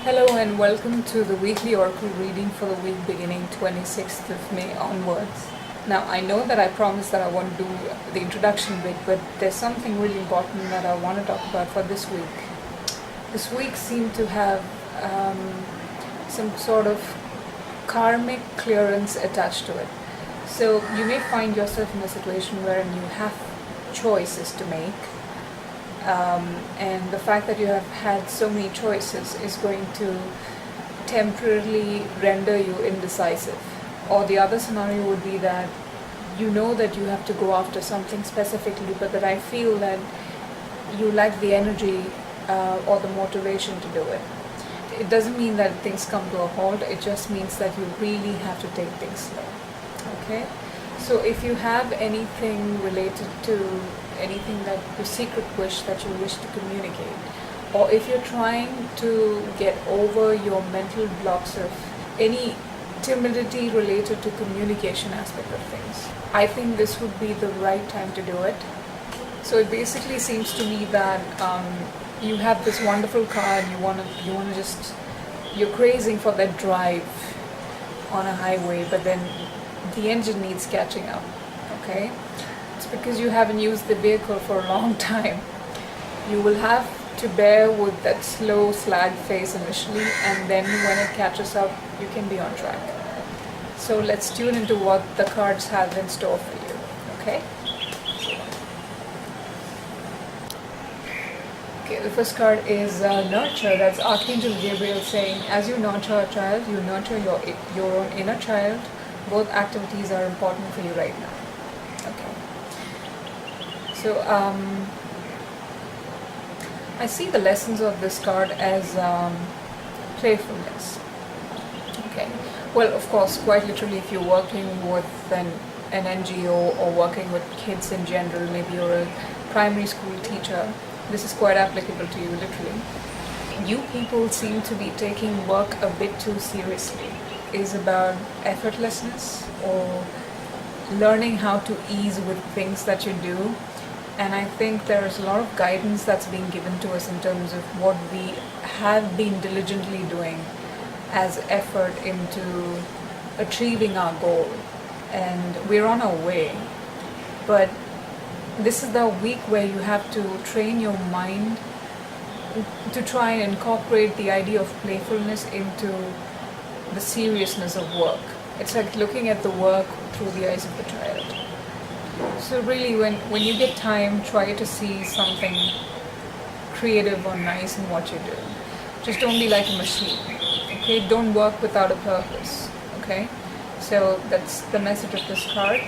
Hello and welcome to the weekly oracle reading for the week beginning 26th of May onwards. Now I know that I promised that I won't do the introduction bit, but there's something really important that I want to talk about for this week. This week seemed to have some sort of karmic clearance attached to it. So you may find yourself in a situation wherein you have choices to make. And the fact that you have had so many choices is going to temporarily render you indecisive. Or the other scenario would be that you know that you have to go after something specifically, but that I feel that you lack the energy or the motivation to do it. It doesn't mean that things come to a halt, it just means that you really have to take things slow. Okay? So if you have anything related to anything that your secret wish that you wish to communicate, or if you're trying to get over your mental blocks of any timidity related to communication aspect of things, I think this would be the right time to do it. So it basically seems to me that you have this wonderful car and you're crazing for that drive on a highway, but then the engine needs catching up. Okay, it's because you haven't used the vehicle for a long time. You will have to bear with that slow slag phase initially, and then when it catches up, you can be on track. So let's tune into what the cards have in store for you. Okay. Okay, the first card is nurture. That's Archangel Gabriel saying, as you nurture a child, you nurture your own inner child. Both activities are important for you right now. Okay. So I see the lessons of this card as playfulness. Okay. Well, of course, quite literally, if you're working with an NGO or working with kids in general, maybe you're a primary school teacher, this is quite applicable to you, literally. You people seem to be taking work a bit too seriously. Is about effortlessness or learning how to ease with things that you do. And I think there is a lot of guidance that's being given to us in terms of what we have been diligently doing as effort into achieving our goal. And we're on our way. But this is the week where you have to train your mind to try and incorporate the idea of playfulness into the seriousness of work. It's like looking at the work through the eyes of the child. So really, when you get time, try to see something creative or nice in what you do. Just don't be like a machine. Okay? Don't work without a purpose. Okay? So that's the message of this card.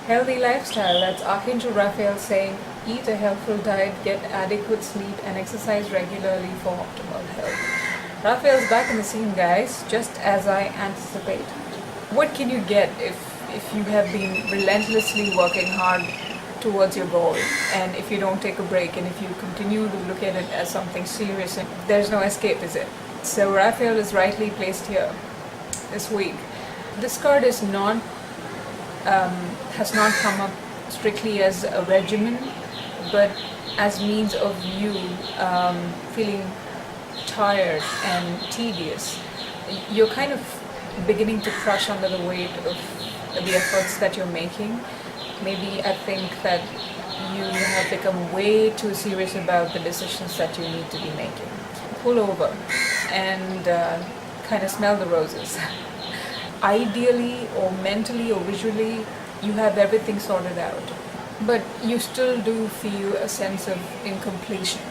Healthy lifestyle. That's Archangel Raphael saying, eat a healthful diet, get adequate sleep, and exercise regularly for optimal health. Raphael's back in the scene, guys, just as I anticipate. What can you get if you have been relentlessly working hard towards your goal, and if you don't take a break, and if you continue to look at it as something serious, and there's no escape, is it? So Raphael is rightly placed here this week. This card is not has not come up strictly as a regimen, but as means of you feeling tired and tedious. You're kind of beginning to crush under the weight of the efforts that you're making. Maybe I think that you have become way too serious about the decisions that you need to be making. Pull over and kind of smell the roses. Ideally or mentally or visually, you have everything sorted out, but you still do feel a sense of incompletion.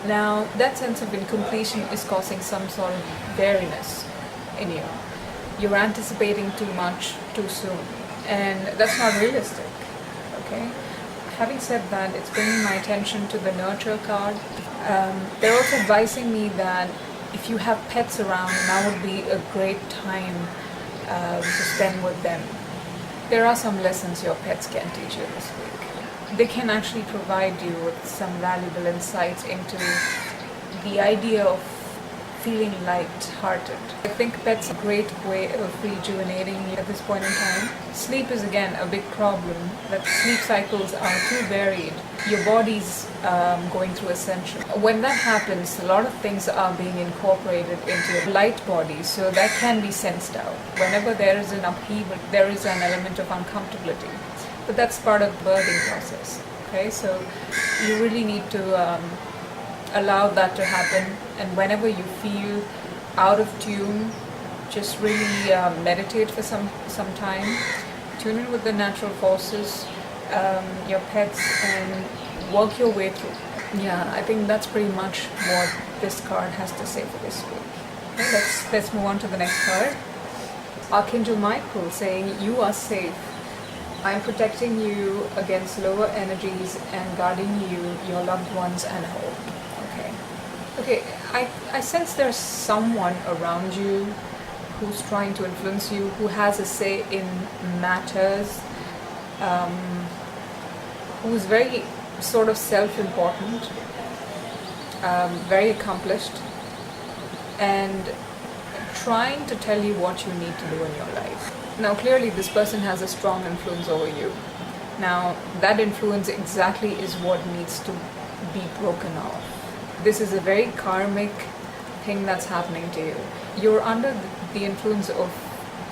Now, that sense of incompletion is causing some sort of weariness in you. You're anticipating too much too soon, and that's not realistic. Okay? Having said that, it's bringing my attention to the nurture card. They're also advising me that if you have pets around, now would be a great time to spend with them. There are some lessons your pets can teach you this week. They can actually provide you with some valuable insights into the idea of feeling light-hearted. I think pet's a great way of rejuvenating you at this point in time. Sleep is again a big problem, that sleep cycles are too varied. Your body's going through ascension. When that happens, a lot of things are being incorporated into your light body, so that can be sensed out. Whenever there is an upheaval, there is an element of uncomfortability. But that's part of the birthing process. Okay, so you really need to allow that to happen, and whenever you feel out of tune, just really meditate for some time, tune in with the natural forces, your pets, and work your way through. Yeah, I think that's pretty much what this card has to say for this week. Okay, let's move on to the next card. Archangel Michael saying, you are safe. I'm protecting you against lower energies and guarding you, your loved ones, and home. Okay, I sense there's someone around you who's trying to influence you, who has a say in matters, who's very sort of self-important, very accomplished, and trying to tell you what you need to do in your life. Now, clearly this person has a strong influence over you. Now, that influence exactly is what needs to be broken off. This is a very karmic thing that's happening to you. You're under the influence of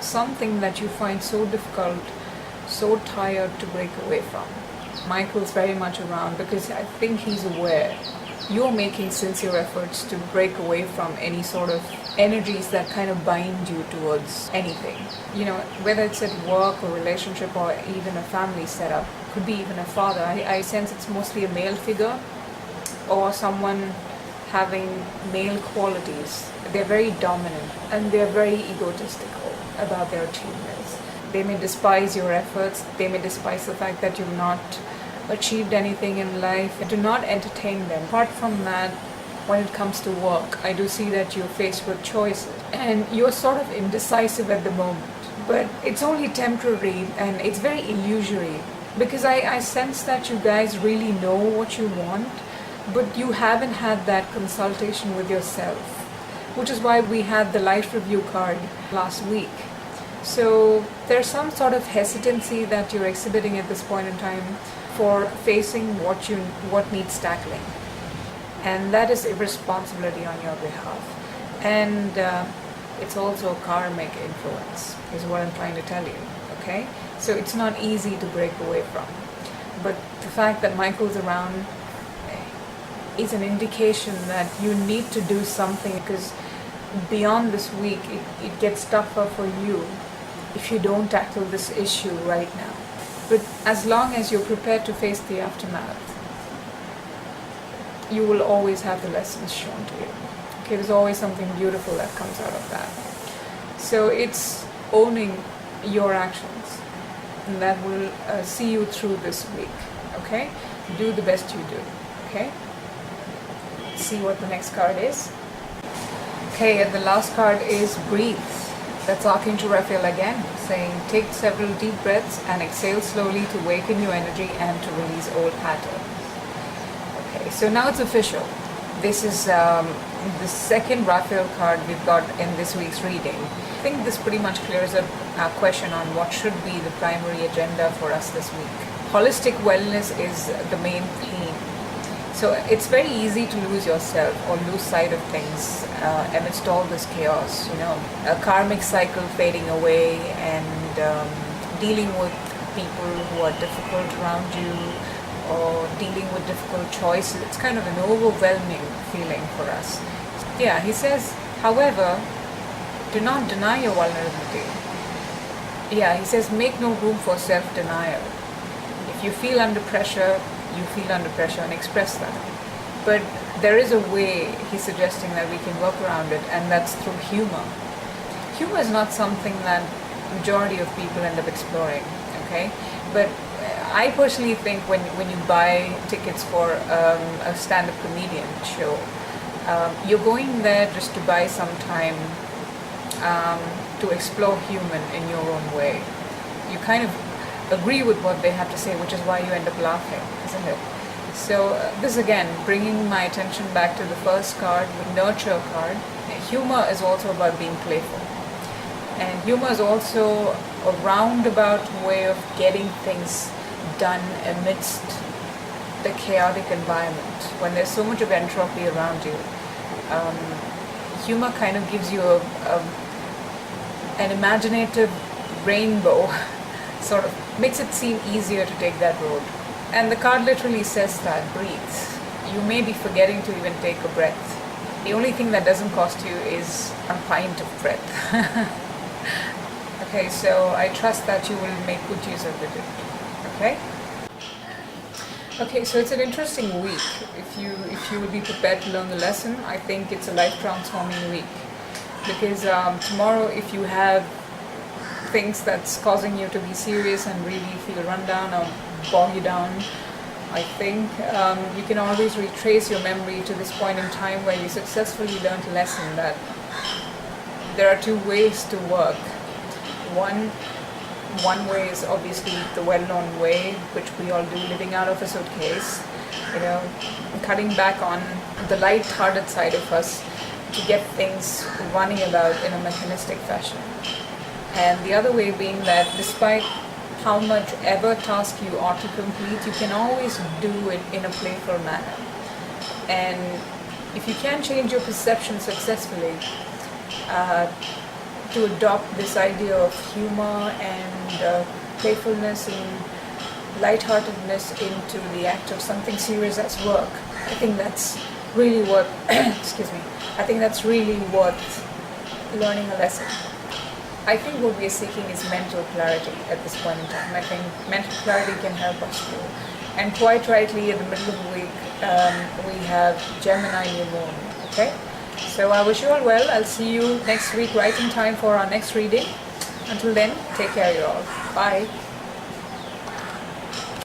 something that you find so difficult, so tired to break away from. Michael's very much around because I think he's aware you're making sincere efforts to break away from any sort of energies that kind of bind you towards anything. You know, whether it's at work or relationship or even a family setup, could be even a father. I sense it's mostly a male figure or someone having male qualities. They're very dominant and they're very egotistical about their achievements. They may despise your efforts, they may despise the fact that you've not achieved anything in life. Do not entertain them. Apart from that, when it comes to work, I do see that you're faced with choices and you're sort of indecisive at the moment. But it's only temporary and it's very illusory, because I sense that you guys really know what you want, but you haven't had that consultation with yourself, which is why we had the life review card last week. So there's some sort of hesitancy that you're exhibiting at this point in time for facing what needs tackling, and that is irresponsibility on your behalf, and it's also a karmic influence is what I'm trying to tell you. Okay, so it's not easy to break away from, but the fact that Michael's around is an indication that you need to do something, because beyond this week it gets tougher for you if you don't tackle this issue right now. But as long as you're prepared to face the aftermath, you will always have the lessons shown to you. Okay, there's always something beautiful that comes out of that. So it's owning your actions, and that will see you through this week. Okay, do the best you do. Okay, see what the next card is. Okay, and the last card is breathe. That's Archangel Raphael again, saying take several deep breaths and exhale slowly to awaken your energy and to release old patterns. Okay, so now it's official. This is the second Raphael card we've got in this week's reading. I think this pretty much clears up our question on what should be the primary agenda for us this week. Holistic wellness is the main theme. So it's very easy to lose yourself or lose sight of things amidst all this chaos, you know, a karmic cycle fading away and dealing with people who are difficult around you or dealing with difficult choices. It's kind of an overwhelming feeling for us. Yeah, he says, however, do not deny your vulnerability. Yeah, he says make no room for self-denial. If you feel under pressure, you feel under pressure and express that. But there is a way he's suggesting that we can work around it, and that's through humor. Humor is not something that majority of people end up exploring, okay? But I personally think when you buy tickets for a stand-up comedian show, you're going there just to buy some time to explore human in your own way. You kind of agree with what they have to say, which is why you end up laughing, isn't it? So this again, bringing my attention back to the first card, the nurture card. humor is also about being playful. And humor is also a roundabout way of getting things done amidst the chaotic environment. When there's so much of entropy around you, humor kind of gives you an imaginative rainbow, sort of makes it seem easier to take that road. And the card literally says that, breathe. You may be forgetting to even take a breath. The only thing that doesn't cost you is a pint of breath. Okay, so I trust that you will make good use of it. Okay? Okay, so it's an interesting week. If you will be prepared to learn the lesson, I think it's a life transforming week. Because tomorrow, if you have things that's causing you to be serious and really feel run down or bog you down, I think you can always retrace your memory to this point in time where you successfully learned a lesson that there are two ways to work. One way is obviously the well-known way, which we all do, living out of a suitcase, cutting back on the light-hearted side of us to get things running about in a mechanistic fashion. And the other way being that despite how much ever task you ought to complete, you can always do it in a playful manner. And if you can change your perception successfully, to adopt this idea of humor and playfulness and lightheartedness into the act of something serious as work, I think that's really worth excuse me, I think that's really worth learning a lesson. I think what we are seeking is mental clarity at this point in time. I think mental clarity can help us through. And quite rightly, in the middle of the week, we have Gemini new moon. Okay? So I wish you all well. I'll see you next week right in time for our next reading. Until then, take care, you all. Bye.